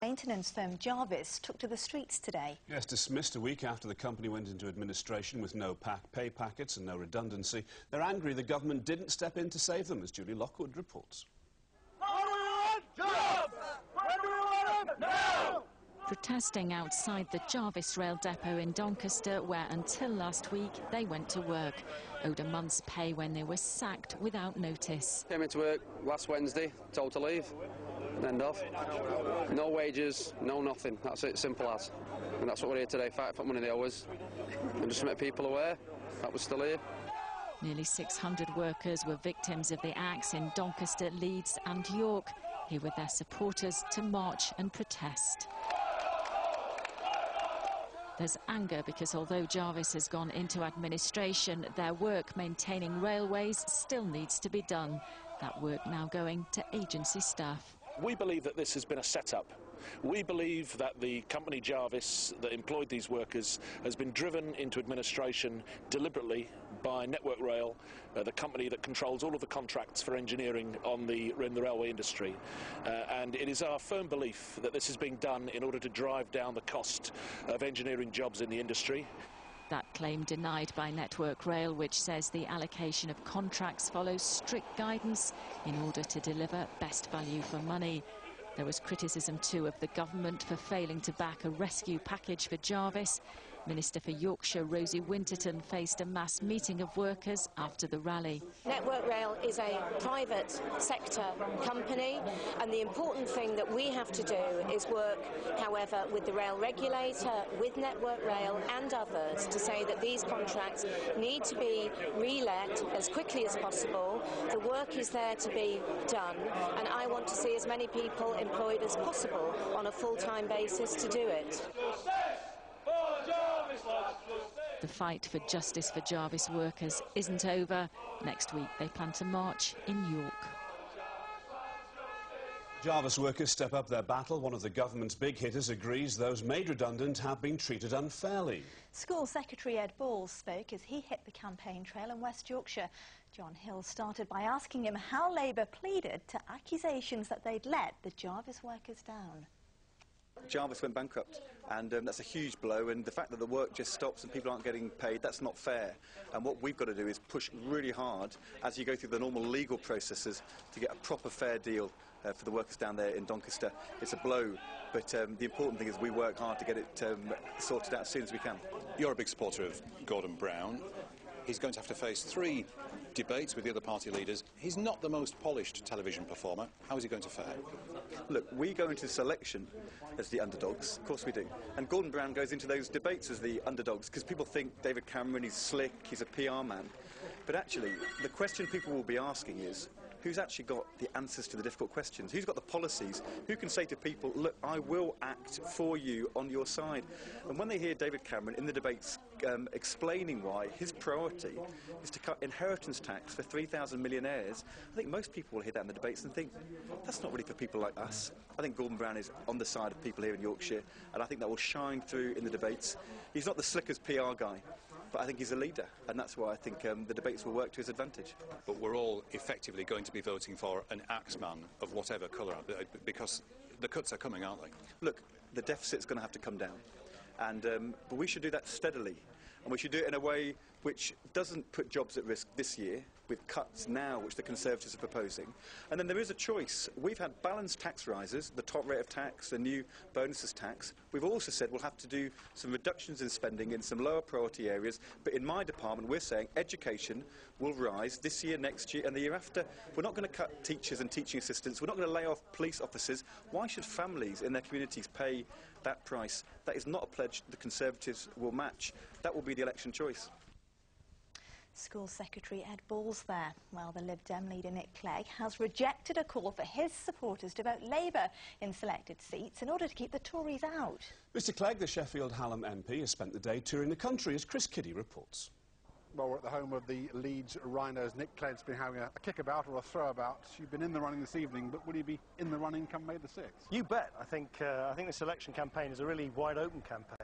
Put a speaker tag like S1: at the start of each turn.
S1: Maintenance firm Jarvis took to the streets today.
S2: Yes, dismissed a week after the company went into administration with no pay packets and no redundancy. They're angry the government didn't step in to save them, as Julie Lockwood reports.
S3: Protesting outside the Jarvis rail depot in Doncaster, where until last week they went to work, owed a month's pay when they were sacked without notice.
S4: Came into work last Wednesday, told to leave, end off. No wages, no nothing, that's it, simple as. And that's what we're here today, fight for money the hours, and just to make people aware that we're still here.
S3: Nearly 600 workers were victims of the axe in Doncaster, Leeds and York, here with their supporters to march and protest. There's anger because although Jarvis has gone into administration, their work maintaining railways still needs to be done. That work now going to agency staff.
S5: We believe that this has been a set-up. We believe that the company Jarvis that employed these workers has been driven into administration deliberately by Network Rail, the company that controls all of the contracts for engineering in the railway industry. And it is our firm belief that this is being done in order to drive down the cost of engineering jobs in the industry.
S3: That claim denied by Network Rail, which says the allocation of contracts follows strict guidance in order to deliver best value for money. There was criticism too of the government for failing to back a rescue package for Jarvis. Minister for Yorkshire, Rosie, Winterton faced a mass meeting of workers after the rally.
S6: Network Rail is a private sector company, and the important thing that we have to do is work, however, with the rail regulator, with Network Rail and others to say that these contracts need to be re-let as quickly as possible. The work is there to be done, and I want to see as many people employed as possible on a full-time basis to do it.
S3: The fight for justice for Jarvis workers isn't over. Next week they plan to march in York.
S2: Jarvis workers step up their battle. One of the government's big hitters agrees those made redundant have been treated unfairly.
S1: School Secretary Ed Balls spoke as he hit the campaign trail in West Yorkshire. John Hill started by asking him how Labour pleaded to accusations that they'd let the Jarvis workers down.
S7: Jarvis went bankrupt, and that's a huge blow, and the fact that the work just stops and people aren't getting paid, that's not fair. And what we've got to do is push really hard as you go through the normal legal processes to get a proper fair deal for the workers down there in Doncaster. It's a blow, but the important thing is we work hard to get it sorted out as soon as we can.
S8: You're a big supporter of Gordon Brown. He's going to have to face 3 debates with the other party leaders. He's not the most polished television performer. How is he going to fare?
S7: Look, we go into this election as the underdogs, of course we do. And Gordon Brown goes into those debates as the underdogs because people think David Cameron, he's slick, he's a PR man. But actually, the question people will be asking is, who's actually got the answers to the difficult questions? Who's got the policies? Who can say to people, look, I will act for you on your side? And when they hear David Cameron in the debates explaining why his priority is to cut inheritance tax for 3,000 millionaires, I think most people will hear that in the debates and think, that's not really for people like us. I think Gordon Brown is on the side of people here in Yorkshire, and I think that will shine through in the debates. He's not the slickest PR guy, but I think he's a leader, and that's why I think the debates will work to his advantage.
S8: But we're all effectively going to be voting for an axeman of whatever colour, because the cuts are coming, aren't they?
S7: Look, the deficit's going to have to come down, and but we should do that steadily, and we should do it in a way which doesn't put jobs at risk this year, with cuts now, which the Conservatives are proposing. And then there is a choice. We've had balanced tax rises, the top rate of tax, the new bonuses tax. We've also said we'll have to do some reductions in spending in some lower priority areas, but in my department we're saying education will rise this year, next year and the year after. We're not going to cut teachers and teaching assistants. We're not going to lay off police officers. Why should families in their communities pay that price? That is not a pledge the Conservatives will match. That will be the election choice.
S1: School Secretary Ed Balls there. Well, the Lib Dem leader Nick Clegg has rejected a call for his supporters to vote Labour in selected seats in order to keep the Tories out.
S2: Mr Clegg, the Sheffield Hallam MP, has spent the day touring the country, as Chris Kiddie reports.
S9: Well, we're at the home of the Leeds Rhinos. Nick Clegg's been having a kickabout or a throwabout. You've been in the running this evening, but will you be in the running come May the 6th?
S10: You bet. I think this election campaign is a really wide-open campaign.